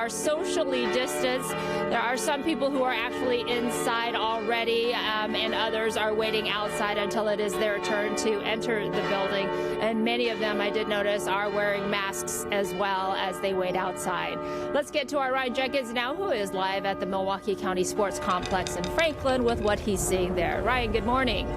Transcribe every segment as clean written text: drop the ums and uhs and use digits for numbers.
are socially distanced. There are some people who are actually inside already, and others are waiting outside until it is their turn to enter the building. And many of them, I did notice, are wearing masks as well as they wait outside. Let's get to our Ryan Jenkins now, who is live at the Milwaukee County Sports Complex in Franklin with what he's seeing there. Ryan, good morning.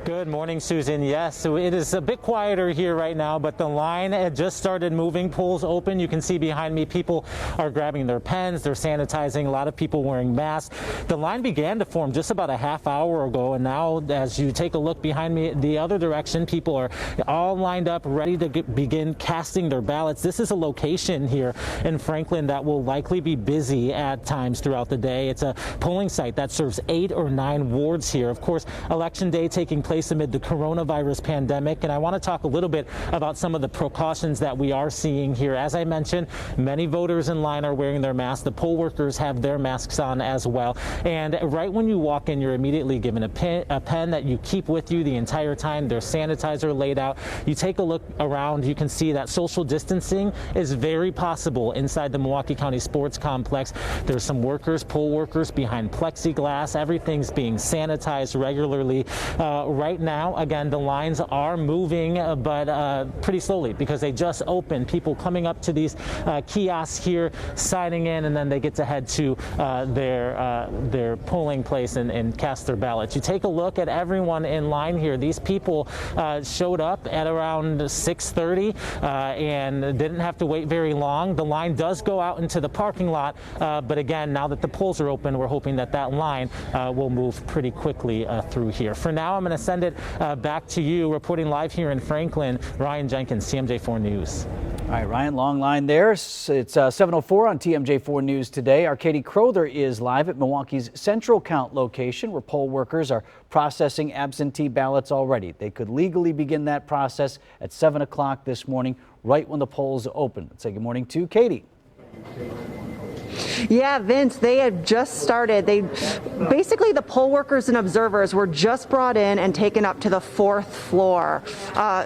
Good morning, Susan. Yes, so it is a bit quieter here right now, but the line had just started moving. Polls open. You can see behind me people are grabbing their pens, they're sanitizing, a lot of people wearing masks. The line began to form just about a half hour ago, and now as you take a look behind me the other direction, people are all lined up ready to begin casting their ballots. This is a location here in Franklin that will likely be busy at times throughout the day. It's a polling site that serves 8 or 9 wards here. Of course, Election Day taking place amid the coronavirus pandemic, and I want to talk a little bit about some of the precautions that we are seeing here. As I mentioned, many voters in line are wearing their masks. The poll workers have their masks on as well, and right when you walk in, you're immediately given a pen that you keep with you the entire time. There's sanitizer laid out. You take a look around, you can see that social distancing is very possible inside the Milwaukee County Sports Complex. There's some workers, poll workers behind plexiglass. Everything's being sanitized regularly. Right now, again, the lines are moving, but pretty slowly because they just opened. People coming up to these kiosks here, signing in, and then they get to head to their polling place and cast their ballots. You take a look at everyone in line here. These people showed up at around 6:30 and didn't have to wait very long. The line does go out into the parking lot, but again, now that the polls are open, we're hoping that that line will move pretty quickly through here. For now, I'm going to send it back to you. Reporting live here in Franklin, Ryan Jenkins, TMJ4 News. All right, Ryan, long line there. It's 7:04 on TMJ4 News today. Our Katie Crowther is live at Milwaukee's Central Count location, where poll workers are processing absentee ballots already. They could legally begin that process at 7 o'clock this morning, right when the polls open. Let's say good morning to Katie. Yeah, Vince, they had just started. Basically, the poll workers and observers were just brought in and taken up to the 4th floor.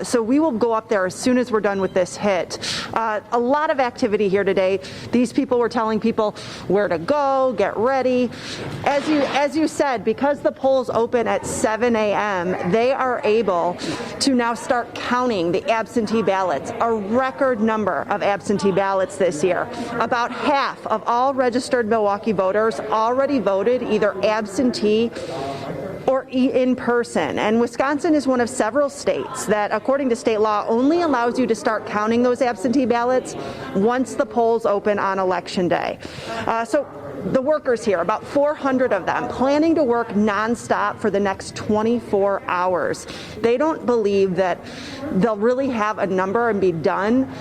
So we will go up there as soon as we're done with this hit. A lot of activity here today. These people were telling people where to go, get ready. As you said, because the polls open at 7 a.m., they are able to now start counting the absentee ballots, a record number of absentee ballots this year. About half of all registered Milwaukee voters already voted either absentee or in person. And Wisconsin is one of several states that, according to state law, only allows you to start counting those absentee ballots once the polls open on Election Day. So the workers here, about 400 of them, planning to work nonstop for the next 24 hours. They don't believe that they'll really have a number and be done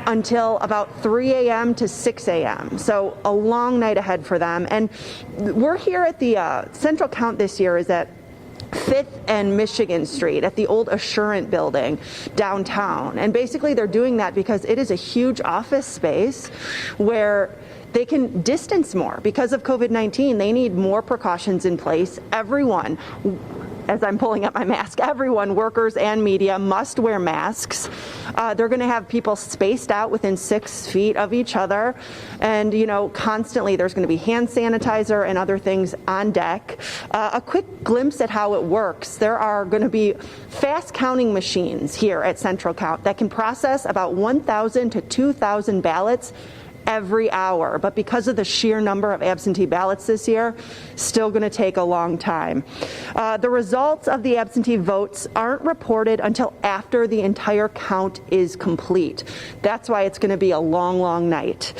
until about 3 a.m. to 6 a.m. So a long night ahead for them. And we're here at the Central Count this year is at 5th and Michigan Street at the old Assurant building downtown. And basically they're doing that because it is a huge office space where they can distance more. Because of COVID-19, they need more precautions in place. Everyone, as I'm pulling up my mask, everyone, workers and media, must wear masks. They're going to have people spaced out within 6 feet of each other. And, constantly there's going to be hand sanitizer and other things on deck. A quick glimpse at how it works. There are going to be fast counting machines here at Central Count that can process about 1,000 to 2,000 ballots every hour. But because of the sheer number of absentee ballots this year, still going to take a long time. The results of the absentee votes aren't reported until after the entire count is complete. That's why it's going to be a long, long night.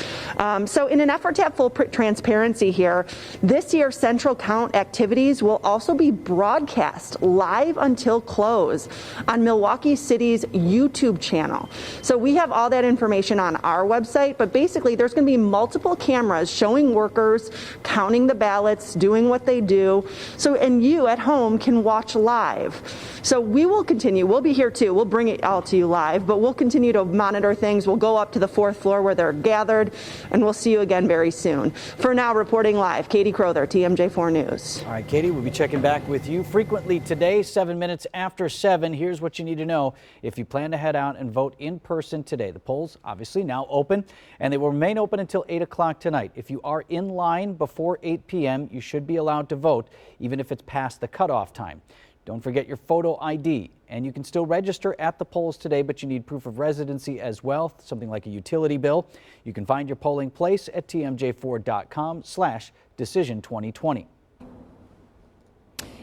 So in an effort to have full transparency here, this year's Central Count activities will also be broadcast live until close on Milwaukee City's YouTube channel. So we have all that information on our website, but basically there's going to be multiple cameras showing workers counting the ballots, doing what they do. So, and you at home can watch live. So we will continue. We'll be here too. We'll bring it all to you live, but we'll continue to monitor things. We'll go up to the 4th floor where they're gathered, and we'll see you again very soon. For now, reporting live, Katie Crowther, TMJ4 News. All right, Katie, we'll be checking back with you frequently today, 7 minutes after 7. Here's what you need to know if you plan to head out and vote in person today. The polls obviously now open, and they will remain remain open until 8 o'clock tonight. If you are in line before 8 p.m., you should be allowed to vote, even if it's past the cutoff time. Don't forget your photo ID, and you can still register at the polls today, but you need proof of residency as well, something like a utility bill. You can find your polling place at tmj4.com/decision2020.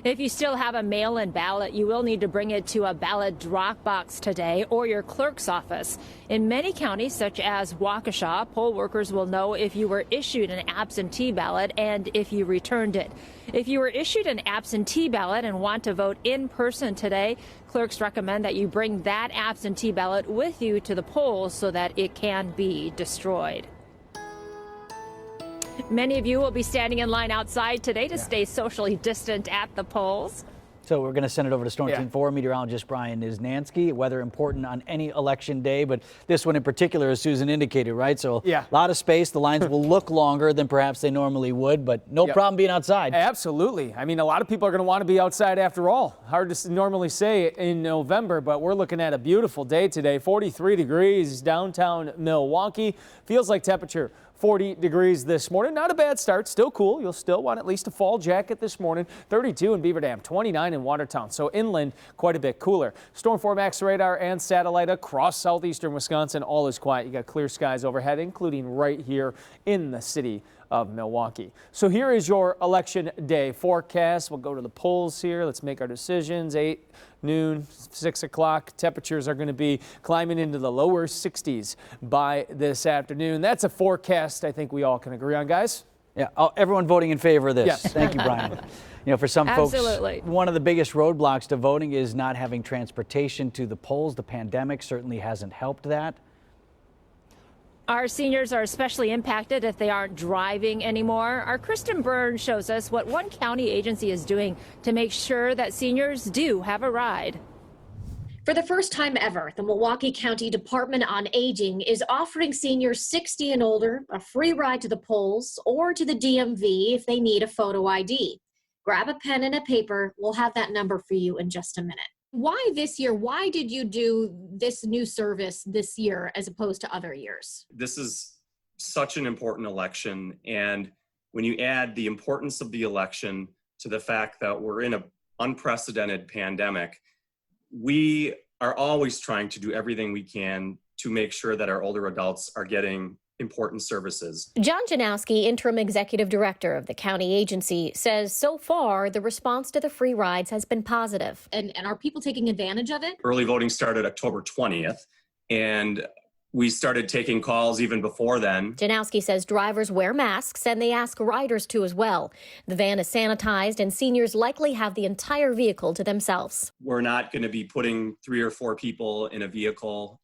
If you still have a mail-in ballot, you will need to bring it to a ballot drop box today or your clerk's office. In many counties, such as Waukesha, poll workers will know if you were issued an absentee ballot and if you returned it. If you were issued an absentee ballot and want to vote in person today, clerks recommend that you bring that absentee ballot with you to the polls so that it can be destroyed. Many of you will be standing in line outside today to stay socially distant at the polls. So we're going to send it over to Storm Team 4 meteorologist Brian Niznansky. Weather important on any election day, but this one in particular, as Susan indicated, right? So a lot of space. The lines will look longer than perhaps they normally would, but no problem being outside. Absolutely. I mean, a lot of people are going to want to be outside after all. Hard to normally say in November, but we're looking at a beautiful day today. 43 degrees downtown Milwaukee. Feels like temperature 40 degrees this morning. Not a bad start. Still cool. You'll still want at least a fall jacket this morning. 32 in Beaver Dam, 29 in Watertown. So inland, quite a bit cooler. Storm 4 Max radar and satellite across southeastern Wisconsin. All is quiet. You got clear skies overhead, including right here in the city of Milwaukee. So here is your election day forecast. We'll go to the polls here. Let's make our decisions. 8, noon, 6 o'clock. Temperatures are going to be climbing into the lower 60s by this afternoon. That's a forecast I think we all can agree on, guys. Yeah, everyone voting in favor of this. Yes. Thank you, Brian. You know, for some folks, one of the biggest roadblocks to voting is not having transportation to the polls. The pandemic certainly hasn't helped that. Our seniors are especially impacted if they aren't driving anymore. Our Kristen Byrne shows us what one county agency is doing to make sure that seniors do have a ride. For the first time ever, the Milwaukee County Department on Aging is offering seniors 60 and older a free ride to the polls or to the DMV if they need a photo ID. Grab a pen and a paper. We'll have that number for you in just a minute. Why this year? Why did you do this new service this year as opposed to other years? This is such an important election. And when you add the importance of the election to the fact that we're in an unprecedented pandemic, we are always trying to do everything we can to make sure that our older adults are getting important services. John Janowski, interim executive director of the county agency, says so far the response to the free rides has been positive. And are people taking advantage of it? Early voting started October 20th, and we started taking calls even before then. Janowski says drivers wear masks and they ask riders to as well. The van is sanitized and seniors likely have the entire vehicle to themselves. We're not going to be putting 3 or 4 people in a vehicle,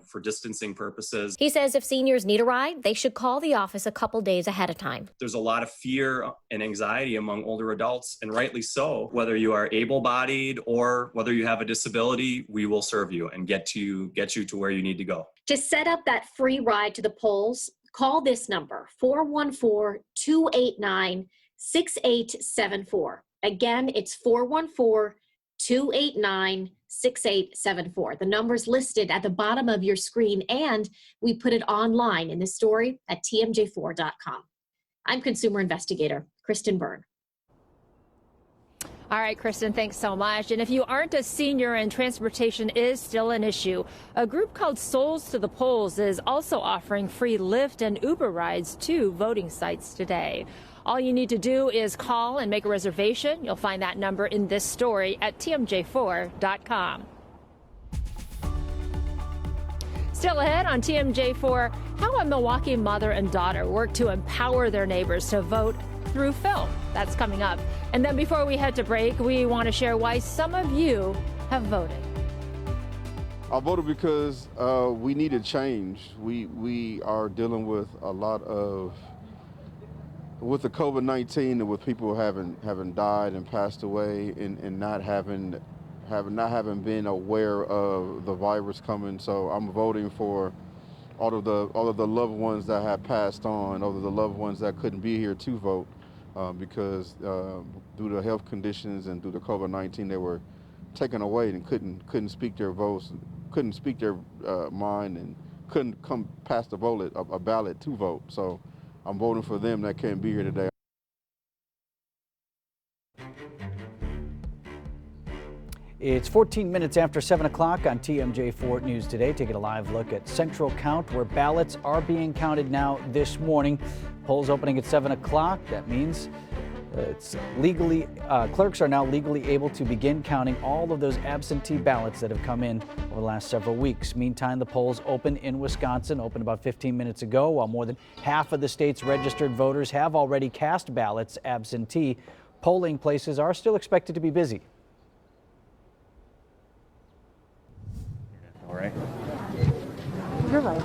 for distancing purposes. He says if seniors need a ride, they should call the office a couple days ahead of time. There's a lot of fear and anxiety among older adults, and rightly so. Whether you are able-bodied or whether you have a disability, we will serve you and get you to where you need to go. To set up that free ride to the polls, call this number, 414-289-6874. Again, it's 414-289-6874. The number's listed at the bottom of your screen, and we put it online in this story at tmj4.com. I'm consumer investigator Kristen Byrne. All right, Kristen, thanks so much. And if you aren't a senior and transportation is still an issue, a group called Souls to the Polls is also offering free Lyft and Uber rides to voting sites today. All you need to do is call and make a reservation. You'll find that number in this story at tmj4.com. Still ahead on TMJ4, how a Milwaukee mother and daughter work to empower their neighbors to vote through film. That's coming up. And then before we head to break, we want to share why some of you have voted. I voted because we needed change. We are dealing with a lot of, with the COVID-19 and with people having died and passed away and not having been aware of the virus coming. So I'm voting for all of the loved ones that have passed on, all of the loved ones that couldn't be here to vote because due to health conditions and due to COVID-19, they were taken away and couldn't speak their voice, couldn't speak their mind couldn't come past a ballot to vote. So I'm voting for them that can't be here today. It's 14 minutes after 7 o'clock on TMJ4 News Today. Taking a live look at Central Count, where ballots are being counted now this morning. Polls opening at 7 o'clock. That means clerks are now legally able to begin counting all of those absentee ballots that have come in over the last several weeks. Meantime, the polls open in Wisconsin, opened about 15 minutes ago, while more than half of the state's registered voters have already cast ballots absentee. Polling places are still expected to be busy. All right. You're right.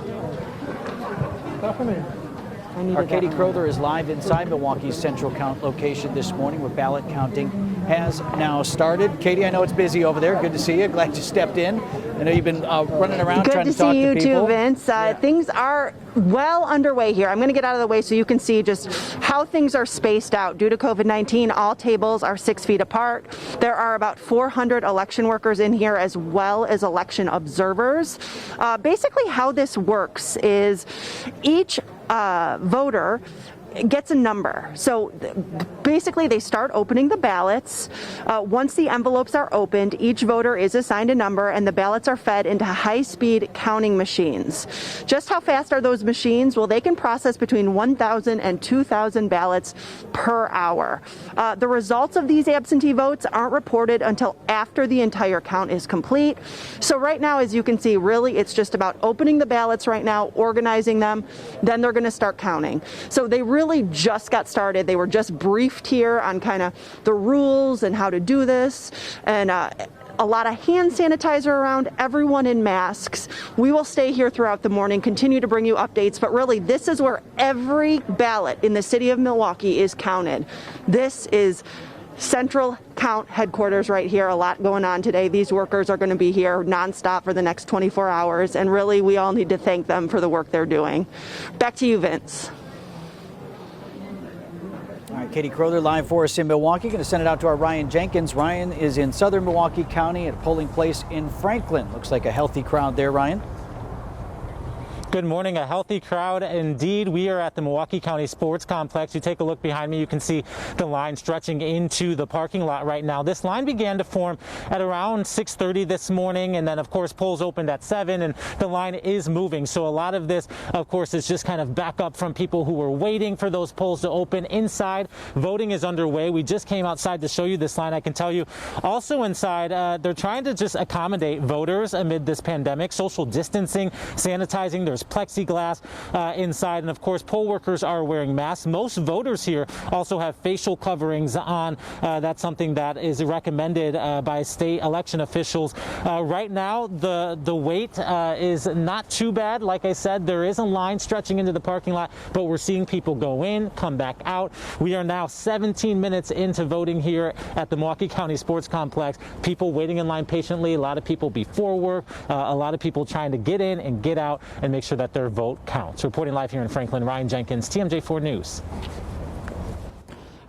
Our Katie Crowther is live inside Milwaukee's Central Count location this morning, where ballot counting has now started. Katie, I know it's busy over there. Good to see you. Glad you stepped in. I know you've been running around trying to talk to people. Good to see you too, Vince. Things are well underway here. I'm going to get out of the way so you can see just how things are spaced out. Due to COVID-19, all tables are 6 feet apart. There are about 400 election workers in here, as well as election observers. Basically, how this works is each voter gets a number. So basically they start opening the ballots. Once the envelopes are opened, each voter is assigned a number and the ballots are fed into high-speed counting machines. Just how fast are those machines? Well, they can process between 1,000 and 2,000 ballots per hour. The results of these absentee votes aren't reported until after the entire count is complete. So right now, as you can see, really it's just about opening the ballots right now, organizing them, then they're going to start counting. So they really just got started. They were just briefed here on kind of the rules and how to do this, and a lot of hand sanitizer around, everyone in masks. We will stay here throughout the morning, continue to bring you updates, but really this is where every ballot in the city of Milwaukee is counted. This is Central Count headquarters right here. A lot going on today. These workers are going to be here nonstop for the next 24 hours, and really we all need to thank them for the work they're doing. Back to you, Vince. All right, Katie Crowther live for us in Milwaukee. Going to send it out to our Ryan Jenkins. Ryan is in southern Milwaukee County at a polling place in Franklin. Looks like a healthy crowd there, Ryan. Good morning. A healthy crowd indeed. We are at the Milwaukee County Sports Complex. You take a look behind me, you can see the line stretching into the parking lot right now. This line began to form at around 6:30 this morning, and then of course polls opened at 7, and the line is moving. So a lot of this, of course, is just kind of back up from people who were waiting for those polls to open. Inside, voting is underway. We just came outside to show you this line. I can tell you also inside, they're trying to just accommodate voters amid this pandemic, social distancing, sanitizing. There's plexiglass inside, and of course poll workers are wearing masks. Most voters here also have facial coverings on. That's something that is recommended by state election officials. Right now the wait is not too bad. Like I said, there is a line stretching into the parking lot, but we're seeing people go in, come back out. We are now 17 minutes into voting here at the Milwaukee County Sports Complex. People waiting in line patiently, a lot of people before work, a lot of people trying to get in and get out and make sure that their vote counts. Reporting live here in Franklin, Ryan Jenkins, TMJ4 News.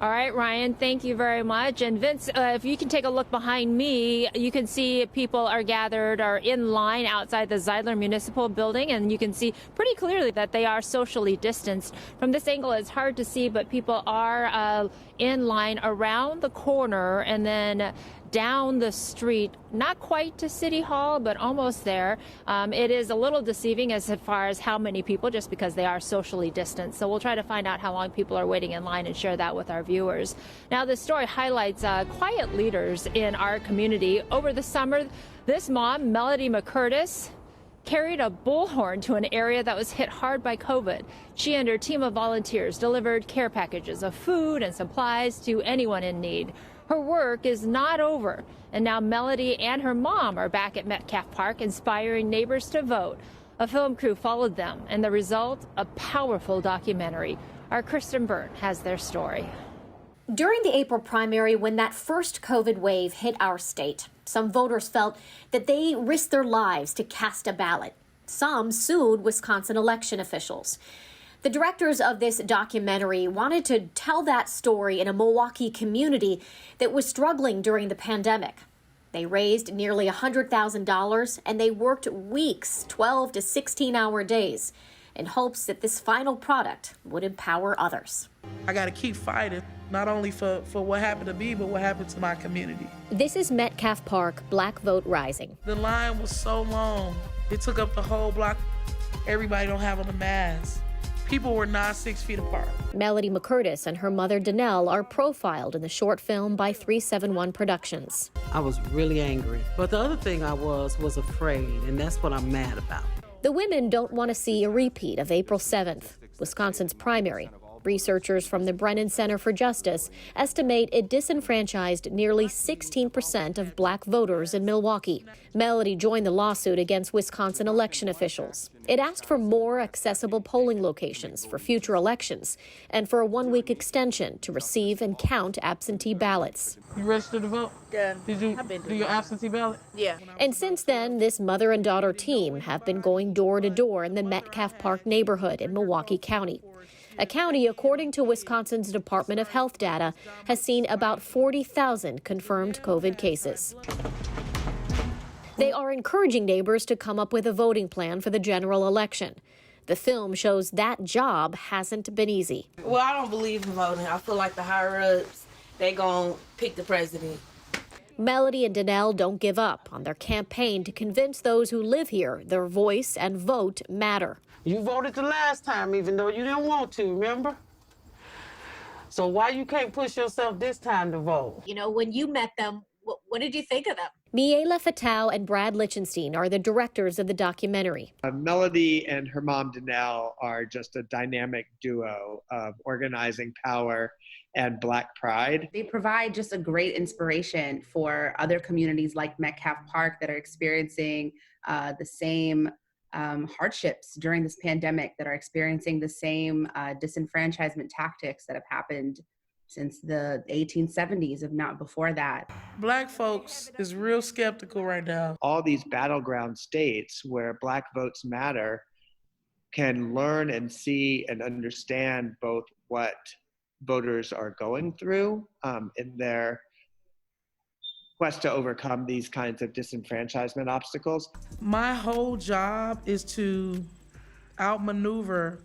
All right, Ryan, thank you very much. And Vince, if you can take a look behind me, you can see people are gathered or in line outside the Zeidler Municipal Building, and you can see pretty clearly that they are socially distanced. From this angle, it's hard to see, but people are in line around the corner and then down the street, not quite to City Hall, but almost there. It is a little deceiving as far as how many people, just because they are socially distanced. So we'll try to find out how long people are waiting in line and share that with our viewers. Now, this story highlights quiet leaders in our community. Over the summer, this mom, Melody McCurtis, carried a bullhorn to an area that was hit hard by COVID. She and her team of volunteers delivered care packages of food and supplies to anyone in need. Her work is not over, and now Melody and her mom are back at Metcalf Park inspiring neighbors to vote. A film crew followed them, and the result, a powerful documentary. Our Kristen Byrne has their story. During the April primary, when that first COVID wave hit our state, some voters felt that they risked their lives to cast a ballot. Some sued Wisconsin election officials. The directors of this documentary wanted to tell that story in a Milwaukee community that was struggling during the pandemic. They raised nearly $100,000 and they worked weeks, 12 to 16-hour days, in hopes that this final product would empower others. I got to keep fighting, not only for what happened to me, but what happened to my community. This is Metcalf Park Black Vote Rising. The line was so long. It took up the whole block. Everybody don't have on a mask. People were not 6 feet apart. Melody McCurtis and her mother Danelle are profiled in the short film by 371 Productions. I was really angry. But the other thing I was afraid, and that's what I'm mad about. The women don't want to see a repeat of April 7th, Wisconsin's primary. Researchers from the Brennan Center for Justice estimate it disenfranchised nearly 16% of black voters in Milwaukee. Melody joined the lawsuit against Wisconsin election officials. It asked for more accessible polling locations for future elections and for a one-week extension to receive and count absentee ballots. You registered to vote? Yeah. Did you do your absentee ballot? Yeah. And since then, this mother and daughter team have been going door to door in the Metcalf Park neighborhood in Milwaukee County. A county, according to Wisconsin's Department of Health data, has seen about 40,000 confirmed COVID cases. They are encouraging neighbors to come up with a voting plan for the general election. The film shows that job hasn't been easy. Well, I don't believe in voting. I feel like the higher-ups, they gonna pick the president. Melody and Danelle don't give up on their campaign to convince those who live here their voice and vote matter. You voted the last time, even though you didn't want to, remember? So why you can't push yourself this time to vote? You know, when you met them, what did you think of them? Miela Fatau and Brad Lichtenstein are the directors of the documentary. Melody and her mom, Danelle, are just a dynamic duo of organizing power and Black pride. They provide just a great inspiration for other communities like Metcalf Park that are experiencing the same hardships during this pandemic, that are experiencing the same disenfranchisement tactics that have happened since the 1870s, if not before that. Black folks is real skeptical right now. All these battleground states where Black votes matter can learn and see and understand both what voters are going through in their quest to overcome these kinds of disenfranchisement obstacles. My whole job is to outmaneuver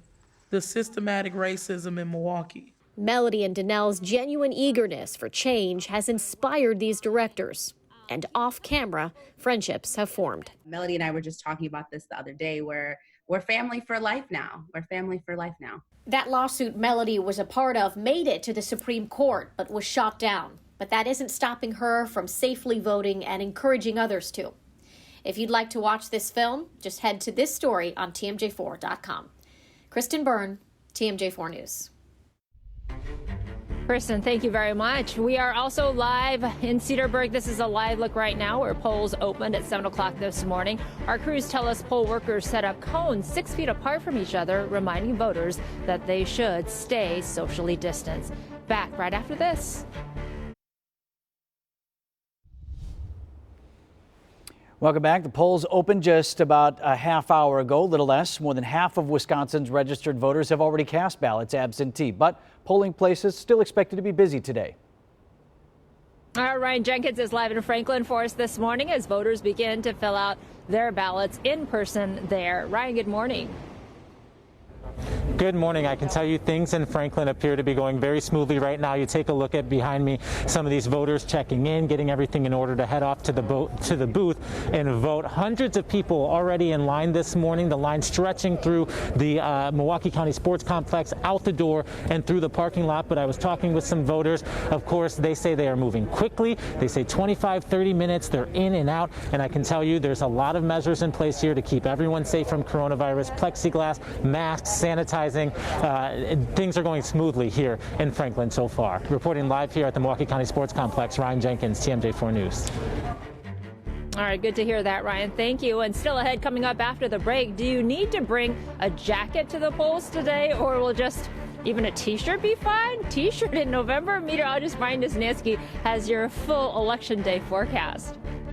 the systematic racism in Milwaukee. Melody and Danelle's genuine eagerness for change has inspired these directors. And off camera, friendships have formed. Melody and I were just talking about this the other day, where we're family for life now. We're family for life now. That lawsuit Melody was a part of made it to the Supreme Court, but was shot down. But that isn't stopping her from safely voting and encouraging others to. If you'd like to watch this film, just head to this story on TMJ4.com. Kristen Byrne, TMJ4 News. Kristen, thank you very much. We are also live in Cedarburg. This is a live look right now where polls opened at 7 o'clock this morning. Our crews tell us poll workers set up cones 6 feet apart from each other, reminding voters that they should stay socially distanced. Back right after this. Welcome back. The polls opened just about a half hour ago, little less. More than half of Wisconsin's registered voters have already cast ballots absentee, but polling places still expected to be busy today. All right, Ryan Jenkins is live in Franklin for us this morning as voters begin to fill out their ballots in person there. Ryan, good morning. Good morning. I can tell you things in Franklin appear to be going very smoothly right now. You take a look at behind me, some of these voters checking in, getting everything in order to head off to the booth and vote. Hundreds of people already in line this morning. The line stretching through the Milwaukee County Sports Complex, out the door and through the parking lot. But I was talking with some voters. Of course, they say they are moving quickly. They say 25, 30 minutes. They're in and out. And I can tell you there's a lot of measures in place here to keep everyone safe from coronavirus. Plexiglass, masks, sanitizing. Things are going smoothly here in Franklin so far. Reporting live here at the Milwaukee County Sports Complex, Ryan Jenkins, TMJ4 News. All right, good to hear that, Ryan. Thank you. And still ahead, coming up after the break, do you need to bring a jacket to the polls today, or will just even a T-shirt be fine? T-shirt in November? Meteorologist Brian Desnansky has your full Election Day forecast.